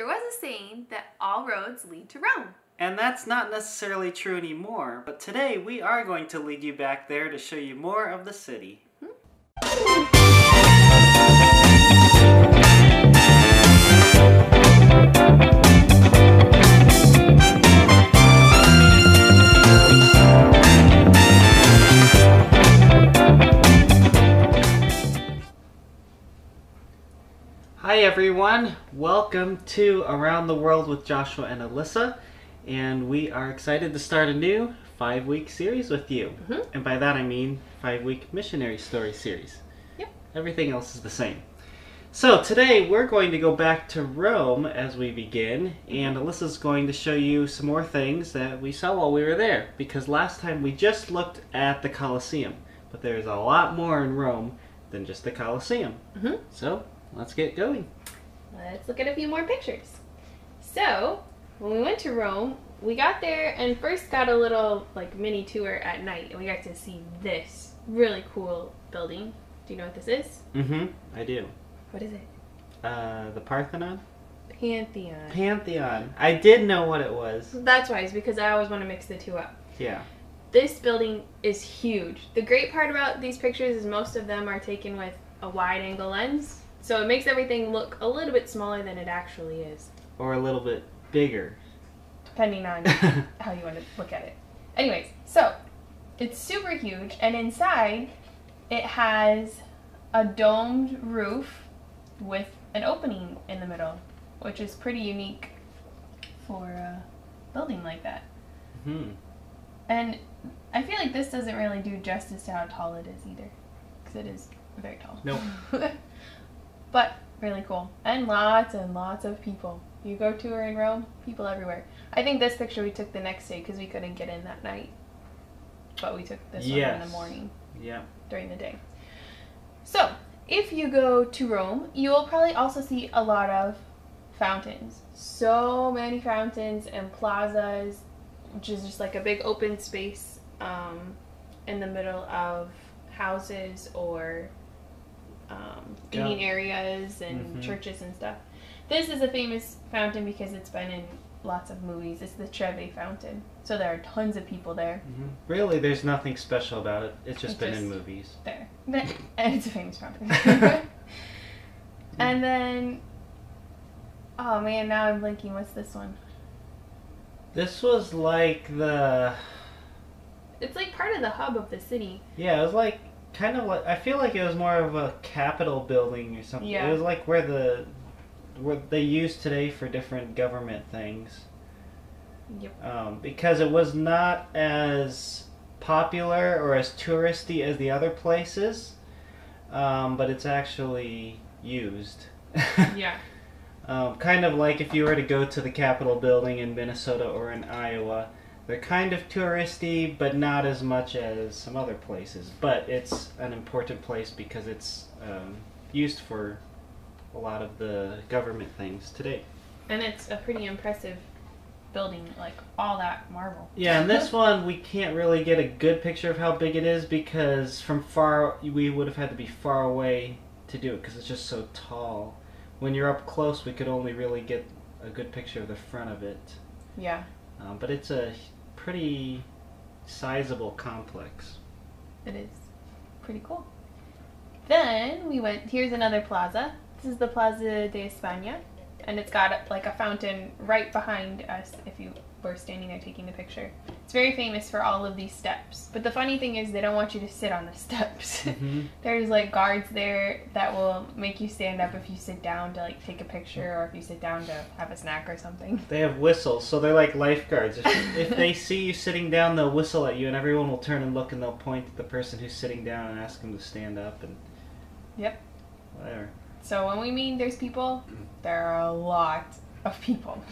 There was a saying that all roads lead to Rome. And that's not necessarily true anymore, but today we are going to lead you back there to show you more of the city. Hi everyone, welcome to Around the World with Joshua and Alyssa, and we are excited to start a new 5-week series with you. And by that I mean 5-week missionary story series. Yep. Everything else is the same. So today we're going to go back to Rome as we begin, and Alyssa's going to show you some more things that we saw while we were there, because last time we just looked at the Colosseum, but there's a lot more in Rome than just the Colosseum. So let's get going. Let's look at a few more pictures. So, when we went to Rome, we got there and first got a little mini tour at night, and we got to see this really cool building. Do you know what this is? I do. What is it? The Parthenon? Pantheon. Pantheon. I did know what it was. That's why, it's because I always want to mix the two up. Yeah. This building is huge. The great part about these pictures is most of them are taken with a wide angle lens. So it makes everything look a little bit smaller than it actually is. Or a little bit bigger. Depending on how you want to look at it. Anyways, so it's super huge, and inside it has a domed roof with an opening in the middle, which is pretty unique for a building like that. And I feel like this doesn't really do justice to how tall it is either, because it is very tall. Nope. But really cool. And lots of people. You go tour in Rome, people everywhere. I think this picture we took the next day because we couldn't get in that night. But we took this one in the morning. Yeah. During the day. So, if you go to Rome, you will probably also see a lot of fountains. So many fountains and plazas, which is just like a big open space in the middle of houses or eating areas and churches and stuff. This is a famous fountain because it's been in lots of movies. It's the Trevi Fountain. So there are tons of people there. Really, there's nothing special about it. It's just been in movies. There. And it's a famous fountain. And then, oh man, now I'm blinking. What's this one? This was like the... It's like part of the hub of the city. Yeah, it was like kind of like, I feel like it was more of a Capitol building or something. Yeah. It was like where they use today for different government things. Yep. Because it was not as popular or as touristy as the other places, but it's actually used. Yeah. Kind of like if you were to go to the Capitol building in Minnesota or in Iowa. They're kind of touristy, but not as much as some other places. But it's an important place because it's used for a lot of the government things today. And it's a pretty impressive building, like all that marble. Yeah, and this one we can't really get a good picture of how big it is because from far we would have had to be far away to do it because it's just so tall. When you're up close, we could only really get a good picture of the front of it. Yeah. But it's a pretty sizable complex. It is. Pretty cool. Then we went, here's another plaza. This is the Plaza de España, and it's got like a fountain right behind us if you were standing there taking the picture. It's very famous for all of these steps. But the funny thing is they don't want you to sit on the steps. There's like guards there that will make you stand up if you sit down to like take a picture or if you sit down to have a snack or something. They have whistles, so they're like lifeguards. If they see you sitting down, they'll whistle at you and everyone will turn and look and they'll point at the person who's sitting down and ask them to stand up and yep. Whatever. So when we mean there's people, there are a lot of people.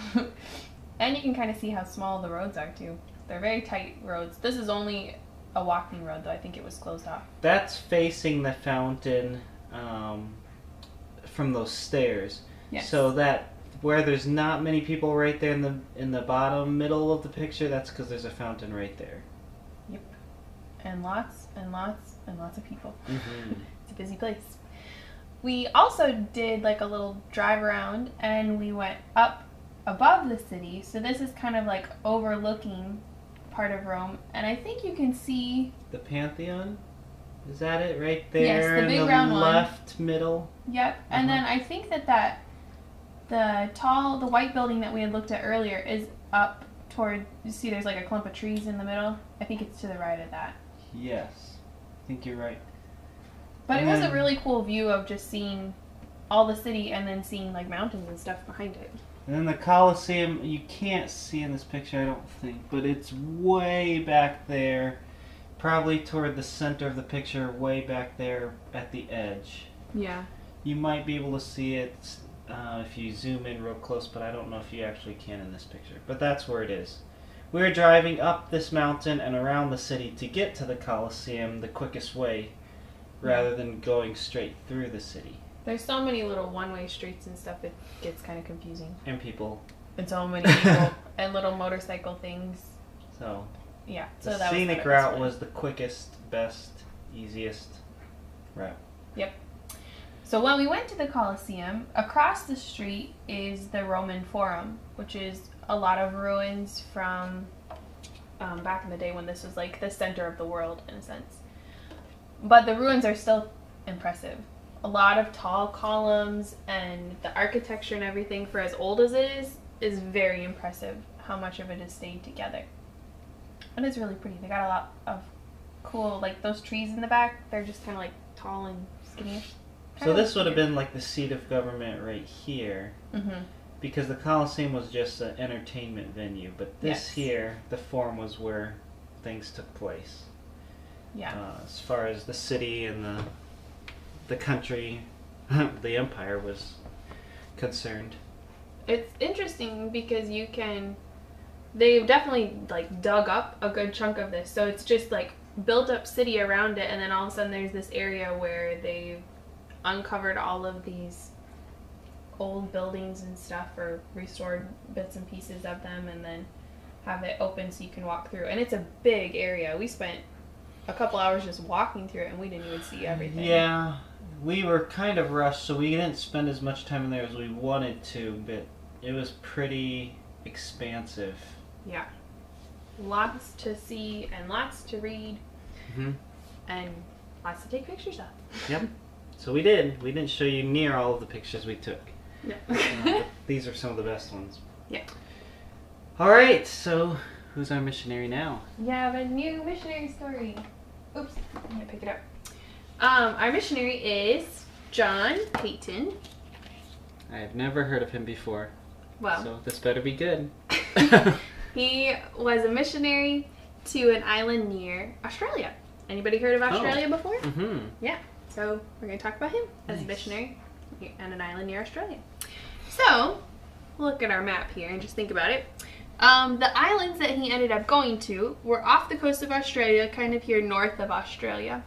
And you can kind of see how small the roads are too. They're very tight roads. This is only a walking road though. I think it was closed off. That's facing the fountain from those stairs. Yes. So that where there's not many people right there in the bottom middle of the picture, that's because there's a fountain right there. Yep. And lots and lots and lots of people. It's a busy place. we also did like a little drive around, and we went up above the city. So this is kind of like overlooking part of Rome, and I think you can see the Pantheon. Is that it right there? Yes, the big in the round one. left middle. Yep. And then I think that the white building that we had looked at earlier is up toward. You see, there's like a clump of trees in the middle. I think it's to the right of that. Yes, I think you're right. But it was a really cool view of just seeing all the city and then seeing like mountains and stuff behind it. And then the Colosseum, you can't see in this picture, I don't think, but it's way back there, probably toward the center of the picture, way back there at the edge. Yeah. You might be able to see it if you zoom in real close, but I don't know if you actually can in this picture. But that's where it is. We're driving up this mountain and around the city to get to the Colosseum the quickest way, rather than going straight through the city. There's so many little one-way streets and stuff, it gets kind of confusing. And people. And so many people. And little motorcycle things. So, yeah. The so that scenic route was the quickest, best, easiest route. Yep. So when we went to the Colosseum, across the street is the Roman Forum, which is a lot of ruins from back in the day when this was like the center of the world, in a sense. But the ruins are still impressive. A lot of tall columns, and the architecture and everything, for as old as it is very impressive how much of it has stayed together. And it's really pretty. They got a lot of cool, like those trees in the back, they're just kind of like tall and skinny. So this would have been like the seat of government right here, because the Colosseum was just an entertainment venue, but this here, the Forum, was where things took place. Yeah. As far as the city and the country, the empire was concerned. It's interesting because they've definitely like dug up a good chunk of this. So it's just like built up city around it, and then all of a sudden there's this area where they've uncovered all of these old buildings and stuff, or restored bits and pieces of them, and then have it open so you can walk through. And it's a big area. We spent a couple hours just walking through it, and we didn't even see everything. Yeah, we were kind of rushed, so we didn't spend as much time in there as we wanted to, but it was pretty expansive. Yeah. Lots to see and lots to read, and lots to take pictures of. Yep. So we did. We didn't show you near all of the pictures we took. No. But these are some of the best ones. Yeah. All right, so who's our missionary now? Yeah, the new missionary story. Oops, I'm gonna pick it up. Our missionary is John Payton. I have never heard of him before. Well, so this better be good. He was a missionary to an island near Australia. Anybody heard of Australia before? Mm-hmm. Yeah. So we're going to talk about him as a missionary and an island near Australia. So look at our map here and just think about it. The islands that he ended up going to were off the coast of Australia, kind of here north of Australia.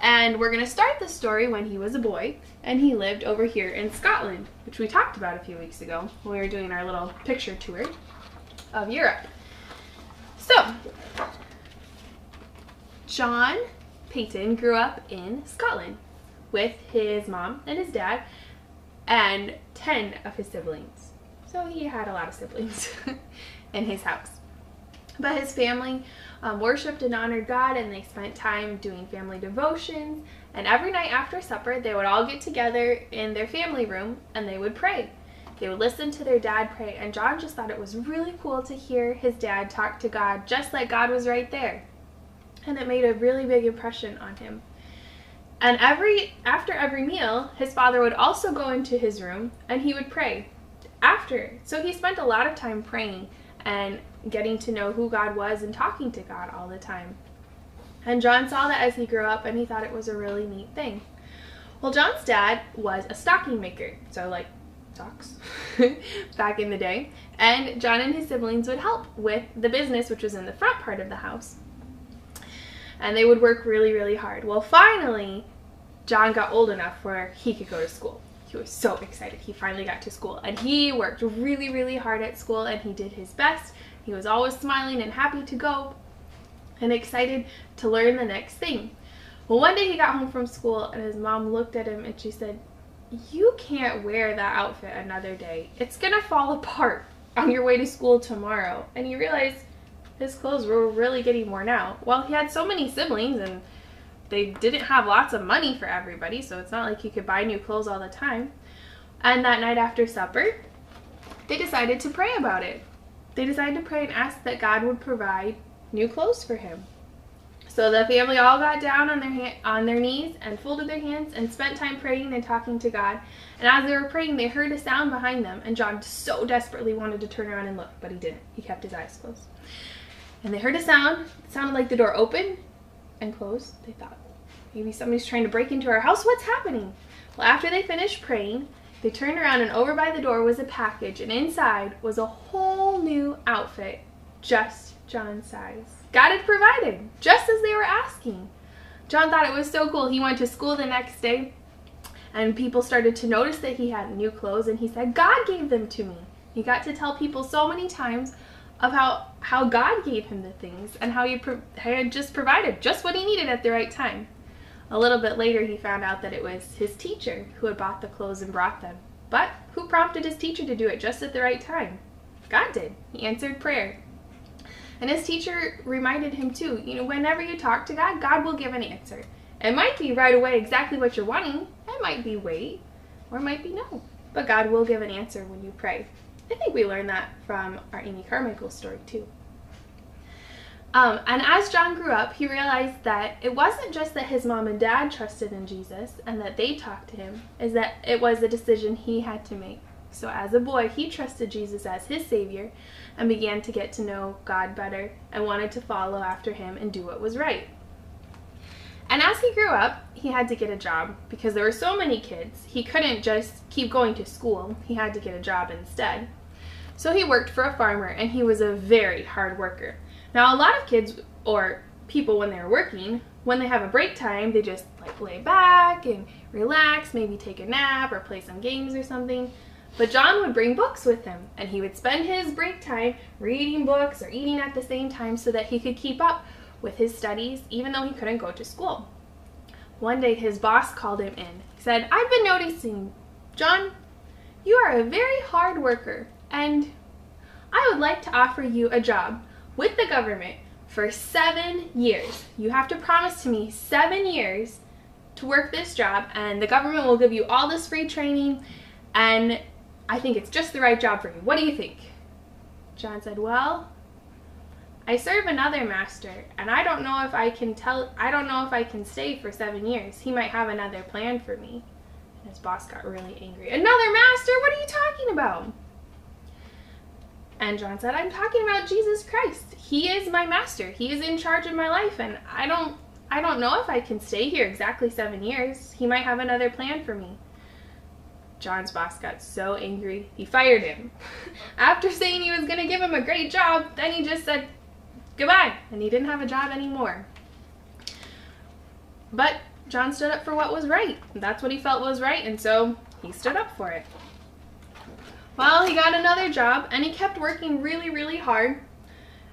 And we're going to start the story when he was a boy, and he lived over here in Scotland, which we talked about a few weeks ago when we were doing our little picture tour of Europe. So, John Payton grew up in Scotland with his mom and his dad and 10 of his siblings. So he had a lot of siblings in his house. But his family worshipped and honored God, and they spent time doing family devotions. And every night after supper, they would all get together in their family room and they would pray. They would listen to their dad pray, and John just thought it was really cool to hear his dad talk to God just like God was right there. And it made a really big impression on him. And after every meal, his father would also go into his room and he would pray after. So he spent a lot of time praying and getting to know who God was and talking to God all the time. And John saw that as he grew up, and he thought it was a really neat thing. Well, John's dad was a stocking maker, so like socks, back in the day. And John and his siblings would help with the business, which was in the front part of the house. And they would work really, really hard. Well, finally, John got old enough where he could go to school. He was so excited. He finally got to school. And he worked really, really hard at school, and he did his best. He was always smiling and happy to go and excited to learn the next thing. Well, one day he got home from school, and his mom looked at him and she said, you can't wear that outfit another day. It's gonna fall apart on your way to school tomorrow. And he realized his clothes were really getting worn out. Well, he had so many siblings and they didn't have lots of money for everybody, so it's not like he could buy new clothes all the time. And that night after supper, they decided to pray about it. They decided to pray and ask that God would provide new clothes for him. So the family all got down on their knees and folded their hands and spent time praying and talking to God. And as they were praying, they heard a sound behind them, and John so desperately wanted to turn around and look, but he didn't. He kept his eyes closed. And they heard a sound. It sounded like the door opened and closed. They thought, maybe somebody's trying to break into our house. What's happening? Well, after they finished praying, they turned around, and over by the door was a package, and inside was a whole new outfit, just John's size. God had provided, just as they were asking. John thought it was so cool. He went to school the next day, and people started to notice that he had new clothes, and he said, God gave them to me. He got to tell people so many times of how God gave him the things, and how he had just provided just what he needed at the right time. A little bit later, he found out that it was his teacher who had bought the clothes and brought them. But who prompted his teacher to do it just at the right time? God did. He answered prayer. And his teacher reminded him too, whenever you talk to God, God will give an answer. It might be right away exactly what you're wanting. It might be wait, or it might be no. But God will give an answer when you pray. I think we learned that from our Amy Carmichael story too. And as John grew up, he realized that it wasn't just that his mom and dad trusted in Jesus and that they talked to him, is that it was a decision he had to make. So as a boy, he trusted Jesus as his Savior and began to get to know God better and wanted to follow after him and do what was right. And as he grew up, he had to get a job because there were so many kids. He couldn't just keep going to school. He had to get a job instead. So he worked for a farmer, and he was a very hard worker. Now, a lot of kids or people when they're working, when they have a break time, they just lay back and relax, maybe take a nap or play some games or something. But John would bring books with him, and he would spend his break time reading books or eating at the same time so that he could keep up with his studies, even though he couldn't go to school. One day, his boss called him in. He said, I've been noticing, John, you are a very hard worker, and I would like to offer you a job with the government for 7 years. You have to promise to me 7 years to work this job, and the government will give you all this free training, and I think it's just the right job for you. What do you think? John said, well, I serve another master, and I don't know if I can stay for 7 years. He might have another plan for me. And his boss got really angry. Another master? What are you talking about? And John said, I'm talking about Jesus Christ. He is my master. He is in charge of my life, and I don't know if I can stay here exactly 7 years. He might have another plan for me. John's boss got so angry, he fired him. After saying he was going to give him a great job, then he just said goodbye, and he didn't have a job anymore. But John stood up for what was right. That's what he felt was right, and so he stood up for it. Well, he got another job, and he kept working really, really hard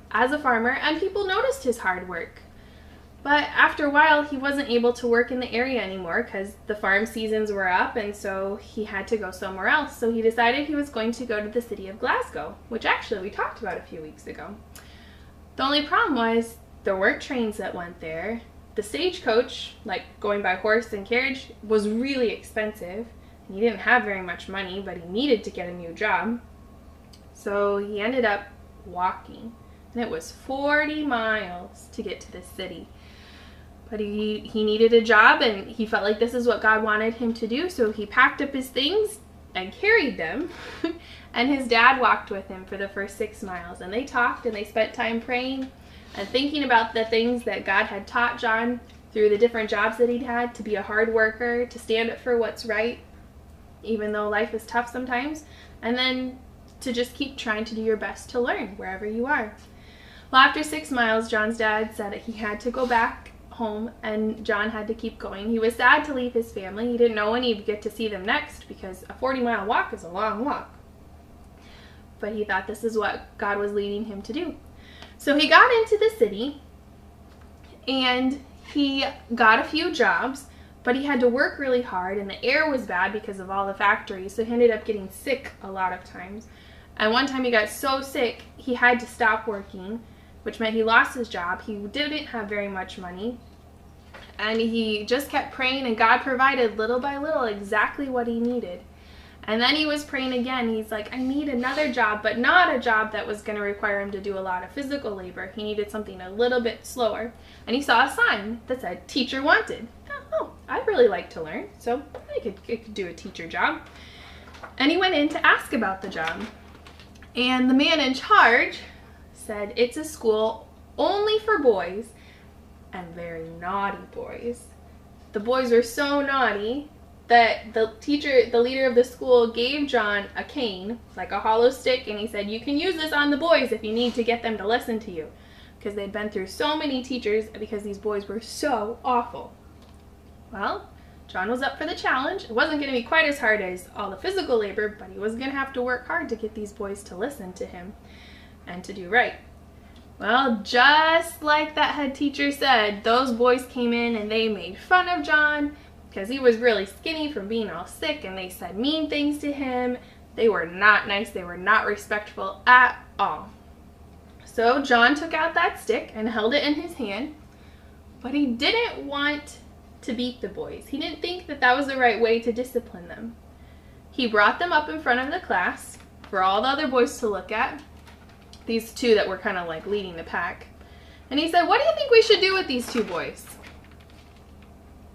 as a farmer, and people noticed his hard work. But after a while, he wasn't able to work in the area anymore because the farm seasons were up, and so he had to go somewhere else. So he decided he was going to go to the city of Glasgow, which actually we talked about a few weeks ago. The only problem was there weren't trains that went there. The stagecoach, like going by horse and carriage, was really expensive. He didn't have very much money, but he needed to get a new job. So he ended up walking, and it was 40 miles to get to the city. But he needed a job, and he felt like this is what God wanted him to do, so he packed up his things and carried them. And his dad walked with him for the first 6 miles, and they talked and they spent time praying and thinking about the things that God had taught John through the different jobs that he'd had, to be a hard worker, to stand up for what's right, even though life is tough sometimes, and then to just keep trying to do your best to learn wherever you are. Well, after 6 miles, John's dad said that he had to go back home, and John had to keep going. He was sad to leave his family. He didn't know when he'd get to see them next, because a 40-mile walk is a long walk. But he thought this is what God was leading him to do. So he got into the city, and he got a few jobs, But he had to work really hard, and the air was bad because of all the factories, so he ended up getting sick a lot of times. And one time he got so sick, he had to stop working, which meant he lost his job. He didn't have very much money, and he just kept praying, and God provided little by little exactly what he needed. And then he was praying again. He's like, I need another job, but not a job that was going to require him to do a lot of physical labor. He needed something a little bit slower. And he saw a sign that said, teacher wanted. Oh, I'd really like to learn, so I could do a teacher job. And he went in to ask about the job. And the man in charge said, it's a school only for boys, and very naughty boys. The boys were so naughty that the leader of the school gave John a cane, like a hollow stick, and he said, you can use this on the boys if you need to get them to listen to you. Because they'd been through so many teachers because these boys were so awful. Well, John was up for the challenge. It wasn't going to be quite as hard as all the physical labor, but he was going to have to work hard to get these boys to listen to him and to do right. Well, just like that head teacher said, those boys came in and they made fun of John because he was really skinny from being all sick, and they said mean things to him. They were not nice. They were not respectful at all. So John took out that stick and held it in his hand, but he didn't want to beat the boys. He didn't think that that was the right way to discipline them. He brought them up in front of the class for all the other boys to look at, these two that were kind of like leading the pack. And he said, what do you think we should do with these two boys?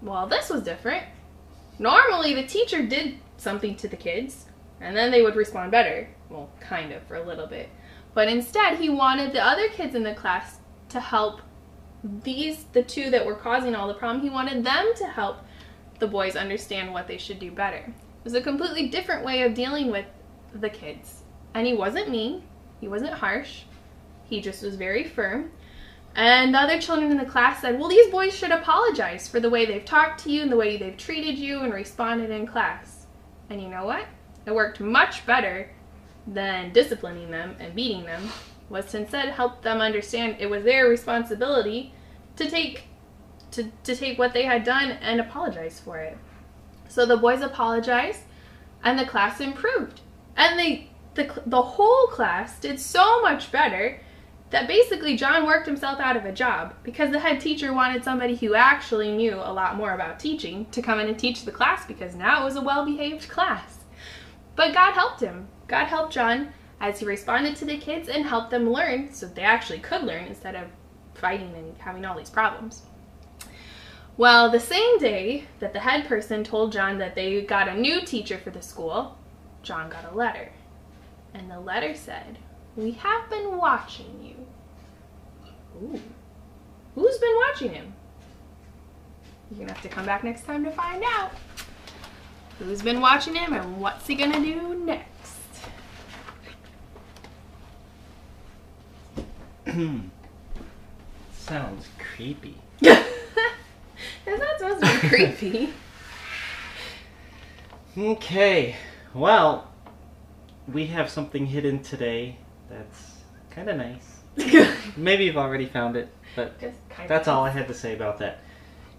Well, this was different. Normally the teacher did something to the kids and then they would respond better. Well, kind of, for a little bit. But instead he wanted the other kids in the class to help the two that were causing all the problem. He wanted them to help the boys understand what they should do better. It was a completely different way of dealing with the kids. And he wasn't mean. He wasn't harsh. He just was very firm. And the other children in the class said, well, these boys should apologize for the way they've talked to you and the way they've treated you and responded in class. And you know what? It worked much better than disciplining them and beating them, was to instead help them understand it was their responsibility to take what they had done and apologize for it. So the boys apologized and the class improved. And the whole class did so much better that basically John worked himself out of a job because the head teacher wanted somebody who actually knew a lot more about teaching to come in and teach the class, because now it was a well-behaved class. But God helped him. God helped John as he responded to the kids and helped them learn so they actually could learn instead of fighting and having all these problems. Well, the same day that the head person told John that they got a new teacher for the school, John got a letter. And the letter said, we have been watching you. Ooh. Who's been watching him? You're going to have to come back next time to find out. Who's been watching him and what's he going to do next? Sounds creepy. It's not supposed to be creepy. Okay, well, we have something hidden today that's kind of nice. Maybe you've already found it, but that's all I had to say about that.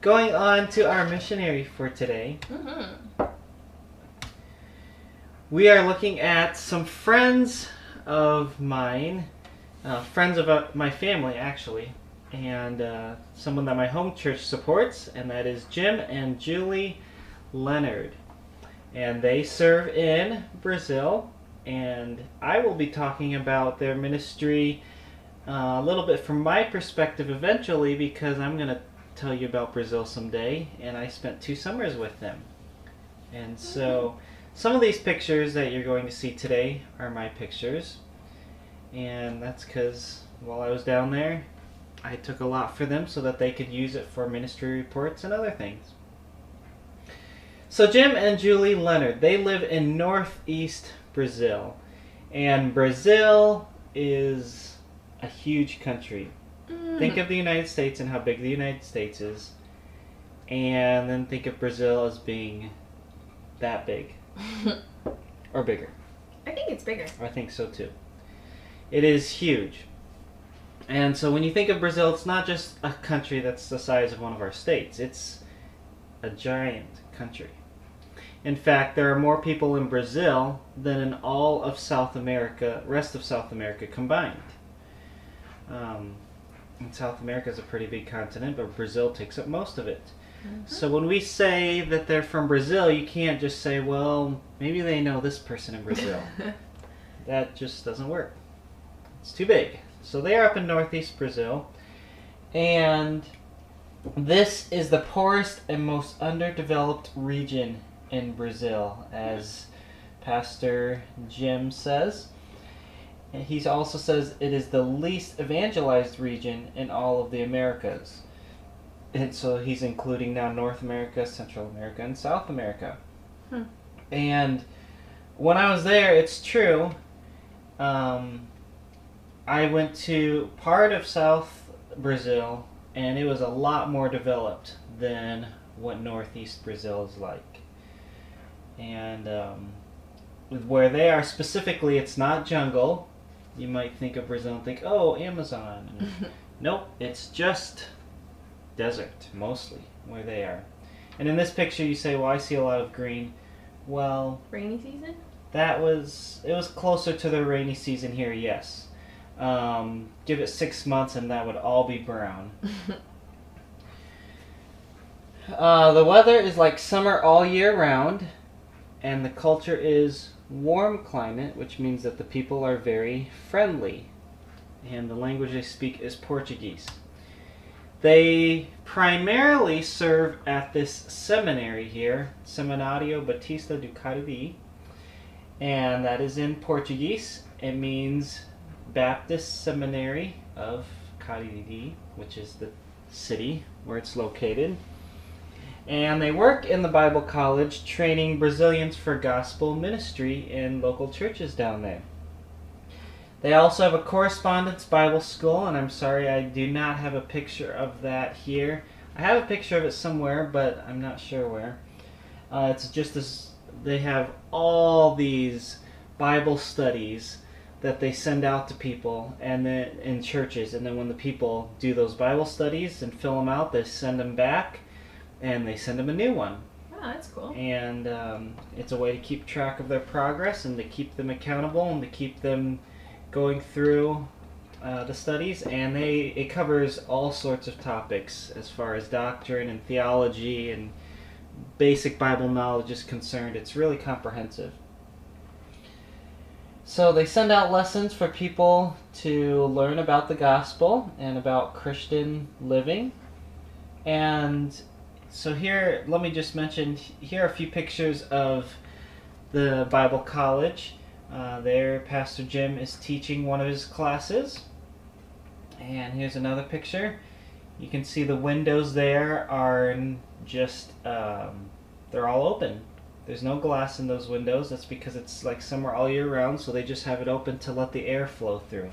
Going on to our missionary for today. We are looking at some friends of mine, friends of my family actually, and someone that my home church supports, and that is Jim and Julie Leonard. And they serve in Brazil, and I will be talking about their ministry a little bit from my perspective eventually, because I'm going to tell you about Brazil someday, and I spent 2 summers with them. And so some of these pictures that you're going to see today are my pictures, and that's because while I was down there I took a lot for them so that they could use it for ministry reports and other things. So Jim and Julie Leonard, they live in northeast Brazil, and Brazil is a huge country. Think of the United States and how big the United States is, and then think of Brazil as being that big. Or bigger. I think it's bigger. I think so too. It is huge. And so when you think of Brazil, it's not just a country that's the size of one of our states. a giant country. In fact, there are more people in Brazil than in all of South America, rest of South America combined. And South America is a pretty big continent, but Brazil takes up most of it. Mm-hmm. So when we say that they're from Brazil, you can't just say, well, maybe they know this person in Brazil. That just doesn't work. It's too big. So they are up in northeast Brazil, and this is the poorest and most underdeveloped region in Brazil, as Pastor Jim says. And he also says it is the least evangelized region in all of the Americas. And so he's including now North America, Central America, and South America. And when I was there, it's true, I went to part of South Brazil, and it was a lot more developed than what northeast Brazil is like. And where they are specifically, it's not jungle. You might think of Brazil and think, oh, Amazon. Nope, it's just desert, mostly, where they are. And in this picture, you say, well, I see a lot of green. Well, rainy season? It was closer to the rainy season here, yes. Give it 6 months and that would all be brown. The weather is like summer all year round, and the culture is warm climate, which means that the people are very friendly, and the language they speak is Portuguese. They primarily serve at this seminary here, Seminário Batista do Cariri, and that is in Portuguese. It means Baptist Seminary of Cariri, which is the city where it's located. And they work in the Bible College training Brazilians for gospel ministry in local churches down there. They also have a correspondence Bible school, and I'm sorry I do not have a picture of that here. I have a picture of it somewhere, but I'm not sure where. It's just this, they have all these Bible studies that they send out to people and then in churches, and then when the people do those Bible studies and fill them out, they send them back and they send them a new one. Oh, that's cool. And it's a way to keep track of their progress and to keep them accountable and to keep them going through the studies. And it covers all sorts of topics as far as doctrine and theology and basic Bible knowledge is concerned. It's really comprehensive. So they send out lessons for people to learn about the gospel and about Christian living. And so here, let me just mention, here are a few pictures of the Bible College. There, Pastor Jim is teaching one of his classes. And here's another picture. You can see the windows there are just, they're all open. There's no glass in those windows. That's because it's like summer all year round, so they just have it open to let the air flow through.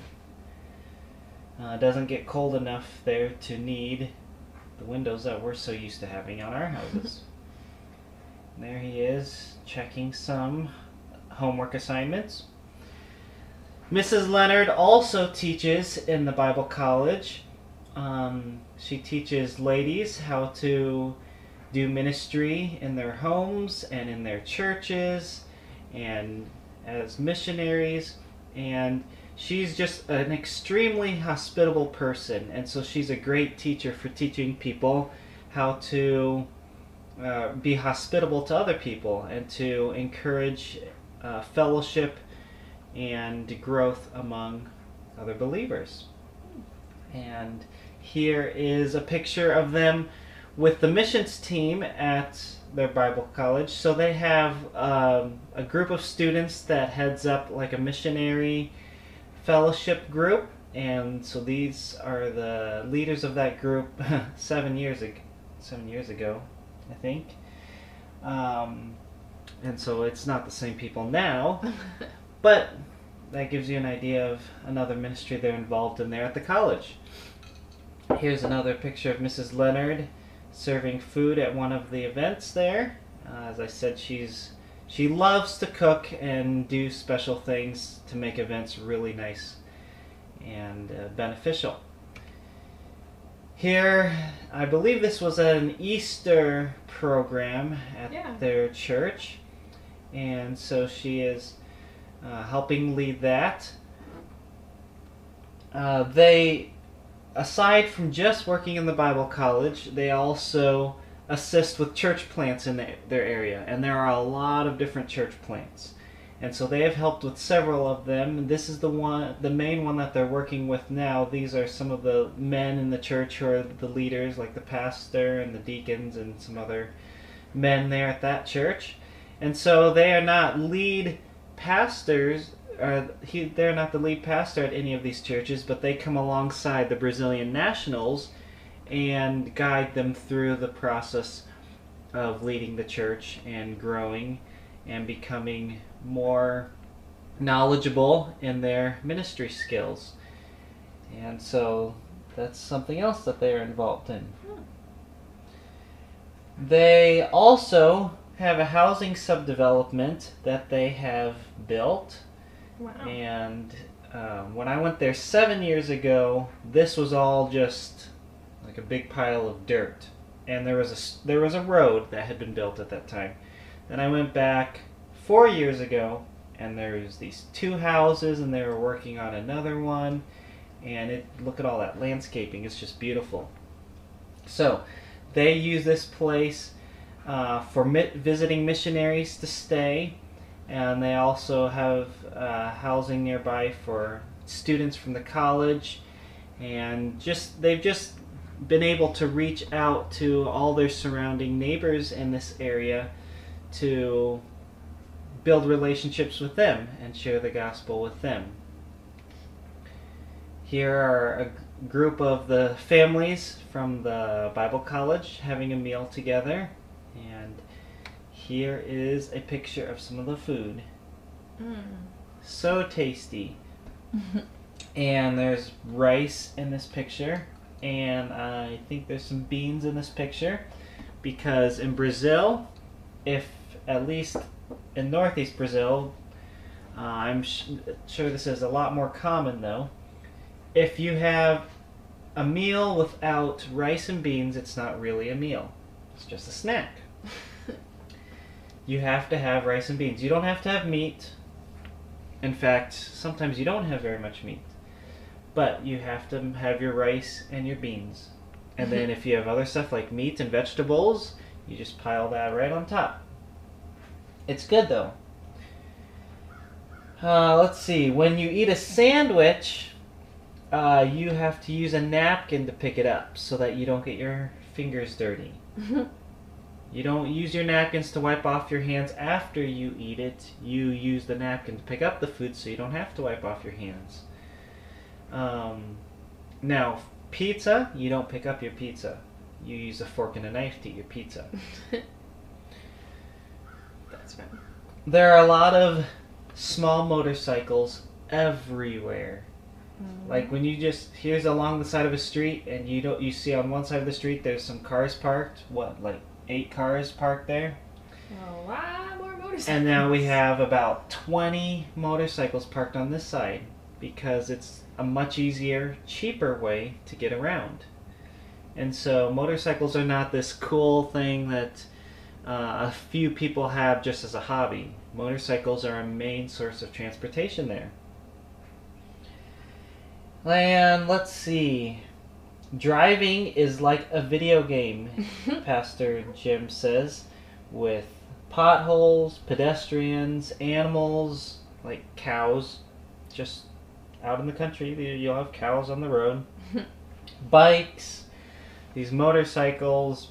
It doesn't get cold enough there to need the windows that we're so used to having on our houses. There he is, checking some homework assignments. Mrs. Leonard also teaches in the Bible College. She teaches ladies how to do ministry in their homes and in their churches and as missionaries, and she's just an extremely hospitable person, and so she's a great teacher for teaching people how to be hospitable to other people and to encourage fellowship and growth among other believers. And here is a picture of them with the missions team at their Bible College. So they have a group of students that heads up like a missionary fellowship group, and so these are the leaders of that group 7 years ago, I think. And so it's not the same people now, but that gives you an idea of another ministry they're involved in there at the college. Here's another picture of Mrs. Leonard serving food at one of the events there. As I said, she loves to cook and do special things to make events really nice and beneficial. Here, I believe this was an Easter program at their church, and so she is helping lead that. They, aside from just working in the Bible college, they also assist with church plants in their area, and there are a lot of different church plants. And so they have helped with several of them. This is the main one that they're working with now. These are some of the men in the church who are the leaders, like the pastor and the deacons and some other men there at that church. And so they are not lead pastors, they're not the lead pastor at any of these churches, but they come alongside the Brazilian nationals and guide them through the process of leading the church and growing and becoming more knowledgeable in their ministry skills. And so that's something else that they're involved in. They also have a housing subdevelopment that they have built. Wow. And when I went there 7 years ago, this was all just like a big pile of dirt. And there was a road that had been built at that time. Then I went back 4 years ago, and there was these 2 houses, and they were working on another one. And look at all that landscaping; it's just beautiful. So they use this place for visiting missionaries to stay, and they also have housing nearby for students from the college, and they've just been able to reach out to all their surrounding neighbors in this area to build relationships with them and share the gospel with them. Here are a group of the families from the Bible college having a meal together, and here is a picture of some of the food. So tasty. And there's rice in this picture, and I think there's some beans in this picture, because in Brazil, at least in northeast Brazil, I'm sure this is a lot more common though, if you have a meal without rice and beans, it's not really a meal. It's just a snack. You have to have rice and beans. You don't have to have meat. In fact, sometimes you don't have very much meat. But you have to have your rice and your beans. And then if you have other stuff like meat and vegetables, you just pile that right on top. It's good though. Let's see. When you eat a sandwich, you have to use a napkin to pick it up so that you don't get your fingers dirty. You don't use your napkins to wipe off your hands after you eat it. You use the napkin to pick up the food so you don't have to wipe off your hands. Now, pizza, you don't pick up your pizza. You use a fork and a knife to eat your pizza. That's right. There are a lot of small motorcycles everywhere. Like when here's along the side of a street, and you see on one side of the street there's some cars parked. Like 8 cars parked there? A lot more motorcycles. And now we have about 20 motorcycles parked on this side, because it's a much easier, cheaper way to get around. And so motorcycles are not this cool thing that a few people have just as a hobby. Motorcycles are a main source of transportation there. And let's see. Driving is like a video game, Pastor Jim says, with potholes, pedestrians, animals, like cows, just out in the country. You'll have cows on the road. Bikes, these motorcycles.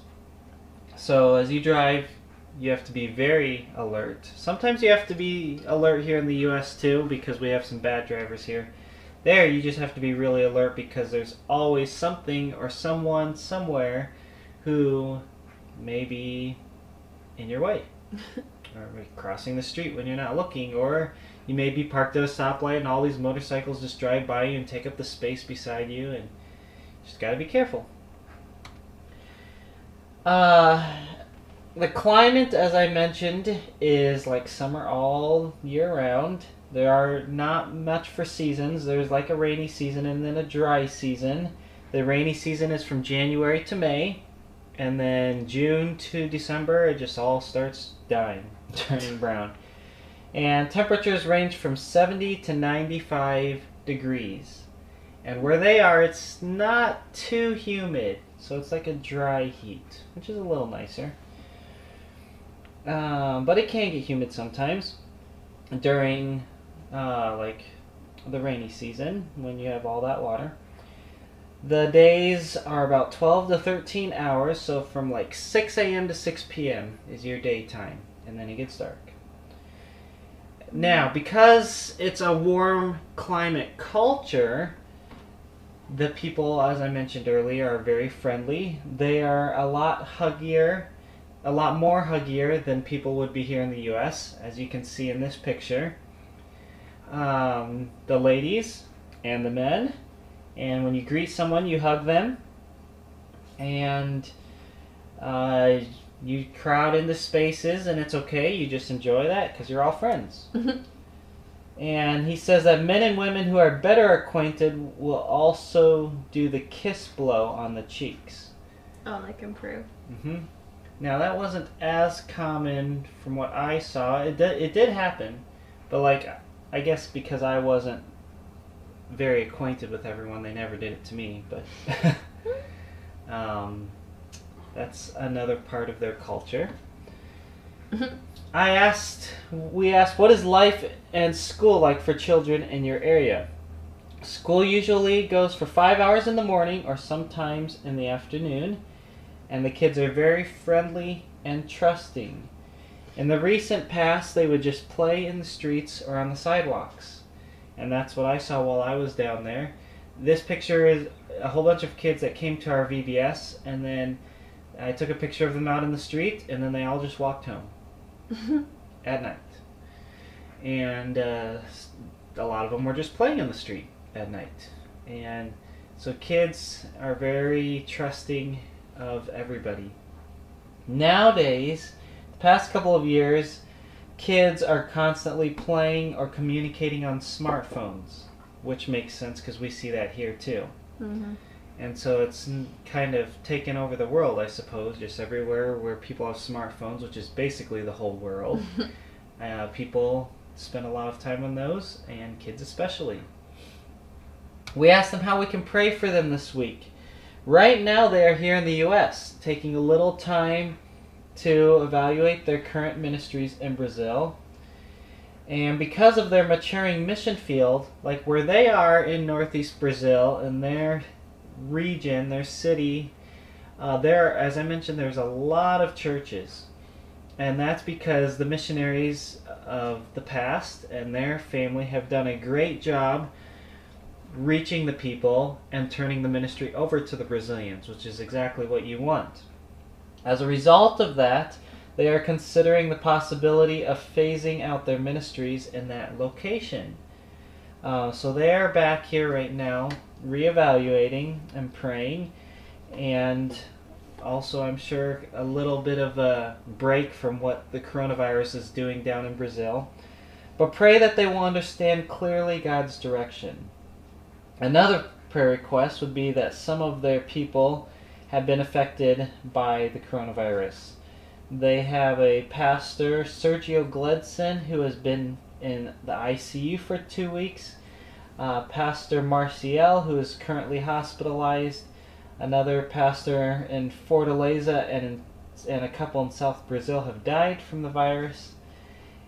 So as you drive, you have to be very alert. Sometimes you have to be alert here in the U.S. too, because we have some bad drivers here. There, you just have to be really alert, because there's always something or someone somewhere who may be in your way. Or crossing the street when you're not looking, or you may be parked at a stoplight and all these motorcycles just drive by you and take up the space beside you, and you just gotta be careful. The climate, as I mentioned, is like summer all year round. There are not much for seasons. There's like a rainy season and then a dry season. The rainy season is from January to May, and then June to December, it just all starts dying, turning brown. And temperatures range from 70 to 95 degrees. And where they are, it's not too humid, so it's like a dry heat, which is a little nicer. But it can get humid sometimes during like the rainy season when you have all that water. The days are about 12 to 13 hours, so from like 6 a.m. to 6 p.m. is your daytime, and then it gets dark. Now, because it's a warm climate culture, the people, as I mentioned earlier, are very friendly. They are a lot more huggier than people would be here in the U.S., as you can see in this picture. The ladies and the men, and when you greet someone, you hug them, and you crowd into spaces, and it's okay. You just enjoy that because you're all friends. And he says that men and women who are better acquainted will also do the kiss blow on the cheeks. Oh, like improve. Mm-hmm. Now, that wasn't as common from what I saw. It did happen, but like, I guess because I wasn't very acquainted with everyone, they never did it to me. But that's another part of their culture. We asked, what is life and school like for children in your area? School usually goes for 5 hours in the morning or sometimes in the afternoon, and the kids are very friendly and trusting. In the recent past, they would just play in the streets or on the sidewalks, and that's what I saw while I was down there. This picture is a whole bunch of kids that came to our VBS, and then I took a picture of them out in the street, and then they all just walked home at night. And a lot of them were just playing in the street at night. And so kids are very trusting of everybody. Nowadays, the past couple of years, kids are constantly playing or communicating on smartphones, which makes sense because we see that here too. Mm-hmm. And so it's kind of taken over the world, I suppose, just everywhere where people have smartphones, which is basically the whole world. People spend a lot of time on those, and kids especially. We asked them how we can pray for them this week. Right now they are here in the U.S., taking a little time to evaluate their current ministries in Brazil. And because of their maturing mission field, like where they are in Northeast Brazil, in their region, their city, as I mentioned, there's a lot of churches, and that's because the missionaries of the past and their family have done a great job reaching the people and turning the ministry over to the Brazilians, which is exactly what you want. As a result of that, they are considering the possibility of phasing out their ministries in that location. So they are back here right now reevaluating and praying, and also I'm sure a little bit of a break from what the coronavirus is doing down in Brazil. But pray that they will understand clearly God's direction. Another prayer request would be that some of their people have been affected by the coronavirus. They have a pastor, Sergio Gledson, who has been in the ICU for 2 weeks. Pastor Marcial, who is currently hospitalized. Another pastor in Fortaleza and a couple in South Brazil have died from the virus.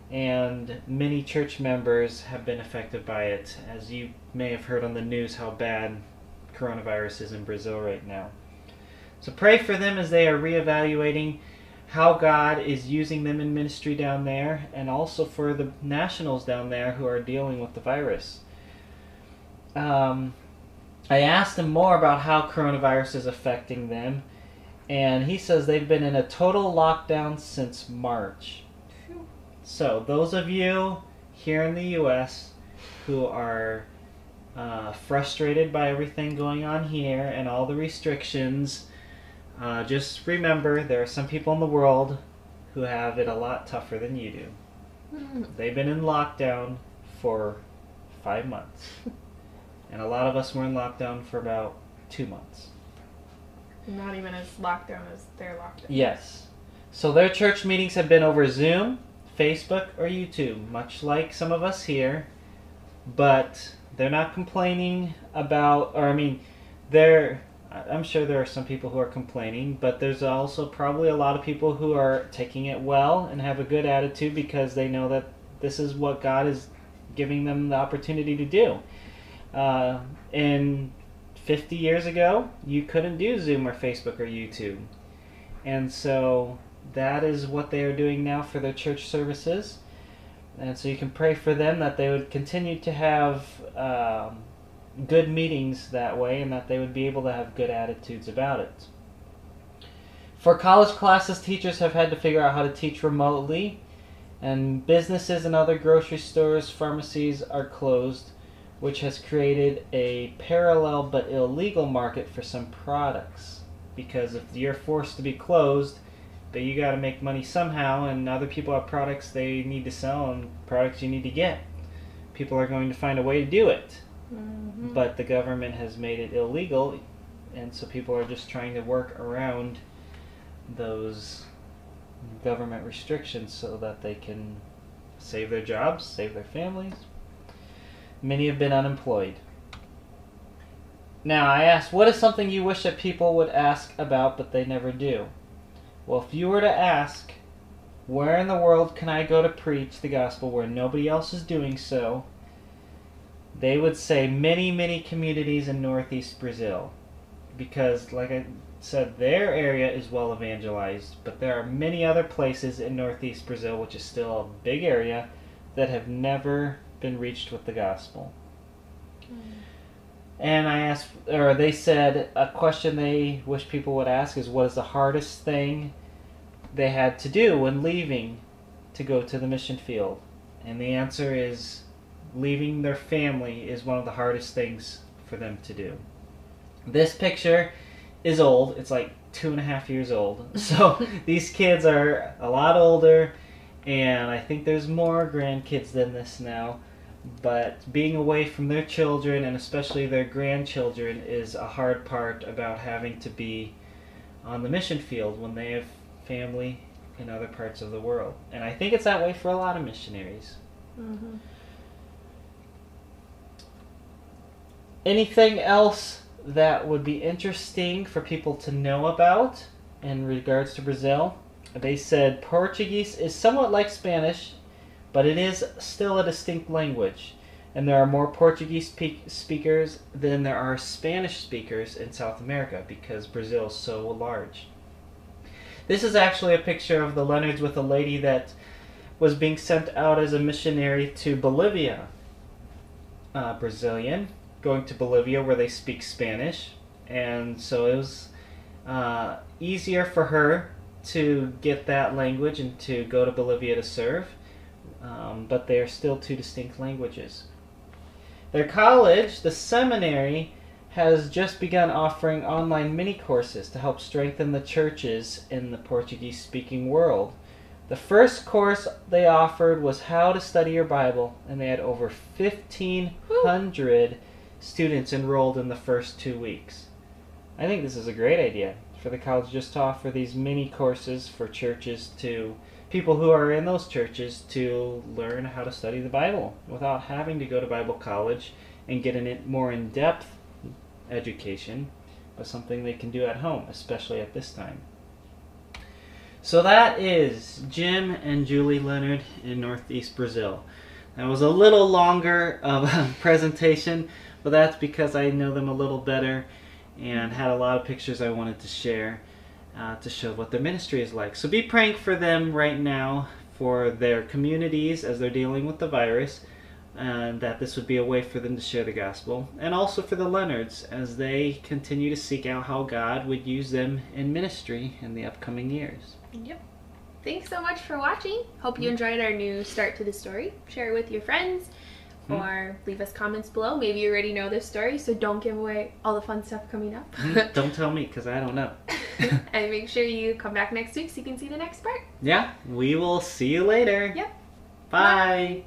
And many church members have been affected by it, as you may have heard on the news how bad coronavirus is in Brazil right now. So pray for them as they are reevaluating how God is using them in ministry down there, and also for the nationals down there who are dealing with the virus. I asked him more about how coronavirus is affecting them, and he says they've been in a total lockdown since March. So those of you here in the U.S. who are frustrated by everything going on here and all the restrictions, just remember there are some people in the world who have it a lot tougher than you do. They've been in lockdown for 5 months. And a lot of us were in lockdown for about 2 months. Not even as locked down as their lockdown. Yes. So their church meetings have been over Zoom, Facebook, or YouTube, much like some of us here. But they're not complaining about, or I mean, I'm sure there are some people who are complaining, but there's also probably a lot of people who are taking it well and have a good attitude because they know that this is what God is giving them the opportunity to do. And 50 years ago, you couldn't do Zoom or Facebook or YouTube. And so that is what they are doing now for their church services. And so you can pray for them that they would continue to have good meetings that way and that they would be able to have good attitudes about it. For college classes, teachers have had to figure out how to teach remotely. And businesses and other grocery stores, pharmacies are closed, which has created a parallel but illegal market for some products. Because if you're forced to be closed, but you got to make money somehow, and other people have products they need to sell and products you need to get. People are going to find a way to do it. Mm-hmm. But the government has made it illegal, and so people are just trying to work around those government restrictions so that they can save their jobs, save their families. Many have been unemployed. Now, I asked, what is something you wish that people would ask about but they never do? Well, if you were to ask, where in the world can I go to preach the gospel where nobody else is doing so? They would say many, many communities in northeast Brazil. Because, like I said, their area is well evangelized, but there are many other places in northeast Brazil, which is still a big area, that have never been reached with the gospel. And I asked, or they said, a question they wish people would ask is, what is the hardest thing they had to do when leaving to go to the mission field? And the answer is, leaving their family is one of the hardest things for them to do. This picture is old. It's like 2.5 years old. So these kids are a lot older, and I think there's more grandkids than this now. But being away from their children, and especially their grandchildren, is a hard part about having to be on the mission field when they have family in other parts of the world. And I think it's that way for a lot of missionaries. Mm-hmm. Anything else that would be interesting for people to know about in regards to Brazil? They said Portuguese is somewhat like Spanish, but it is still a distinct language, and there are more Portuguese speakers than there are Spanish speakers in South America because Brazil is so large. This is actually a picture of the Leonards with a lady that was being sent out as a missionary to Bolivia. Brazilian, going to Bolivia where they speak Spanish, and so it was easier for her to get that language and to go to Bolivia to serve. But they are still two distinct languages. Their college, the seminary, has just begun offering online mini courses to help strengthen the churches in the Portuguese-speaking world. The first course they offered was How to Study Your Bible, and they had over 1,500 students enrolled in the first 2 weeks. I think this is a great idea for the college just to offer these mini courses for churches to people who are in those churches to learn how to study the Bible without having to go to Bible college and get a more in-depth education, but something they can do at home, especially at this time. So that is Jim and Julie Leonard in Northeast Brazil. That was a little longer of a presentation, but that's because I know them a little better and had a lot of pictures I wanted to share to show what their ministry is like. So be praying for them right now, for their communities as they're dealing with the virus, and that this would be a way for them to share the gospel, and also for the Leonards as they continue to seek out how God would use them in ministry in the upcoming years. Yep. Thanks so much for watching. Hope you enjoyed our new start to the story. Share it with your friends, or leave us comments below. Maybe you already know this story, so don't give away all the fun stuff coming up. Don't tell me, because I don't know. And make sure you come back next week so you can see the next part. Yeah, we will see you later. Yep. Bye.